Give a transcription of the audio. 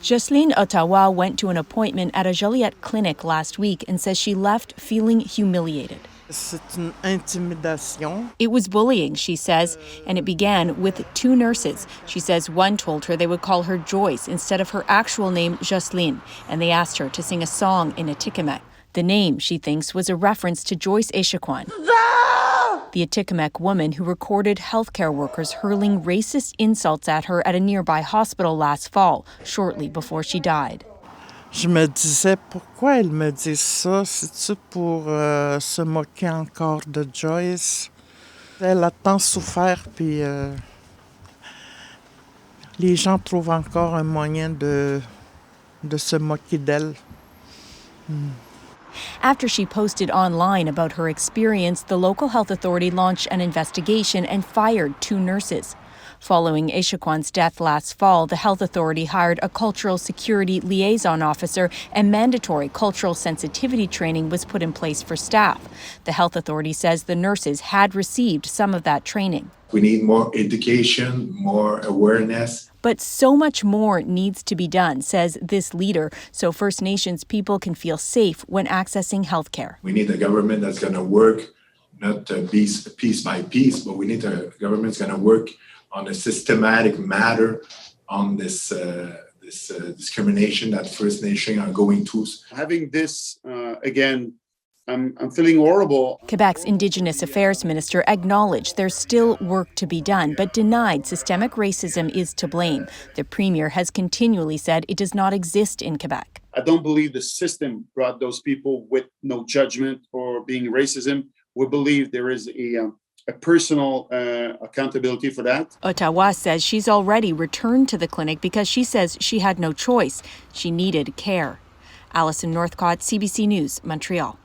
Jocelyne Ottawa went to an appointment at a Joliette clinic last week and says she left feeling humiliated. It was bullying, she says, and it began with two nurses. She says one told her they would call her Joyce instead of her actual name, Jocelyne, and they asked her to sing a song in Atikamekw. The name, she thinks, was a reference to Joyce Echaquan, the Atikamekw woman who recorded healthcare workers hurling racist insults at her at a nearby hospital last fall, shortly before she died. Je me disais, pourquoi elle me dit ça? C'est-tu pour se moquer encore de Joyce? Elle a tant souffert, puis les gens trouvent encore un moyen de se moquer d'elle. After she posted online about her experience, the local health authority launched an investigation and fired two nurses. Following Echaquan's death last fall, the health authority hired a cultural security liaison officer and mandatory cultural sensitivity training was put in place for staff. The health authority says the nurses had received some of that training. We need more education, more awareness. But so much more needs to be done, says this leader, so First Nations people can feel safe when accessing health care. We need a government that's going to work, not piece by piece, but we need a government that's going to work on a systematic matter on this discrimination that First Nations are going through. Having this, again, I'm feeling horrible. Quebec's Indigenous Affairs Minister acknowledged there's still work to be done, but denied systemic racism is to blame. The Premier has continually said it does not exist in Quebec. I don't believe the system brought those people with no judgment or being racism. We believe there is a personal accountability for that. Ottawa says she's already returned to the clinic because she says she had no choice. She needed care. Alison Northcott, CBC News, Montreal.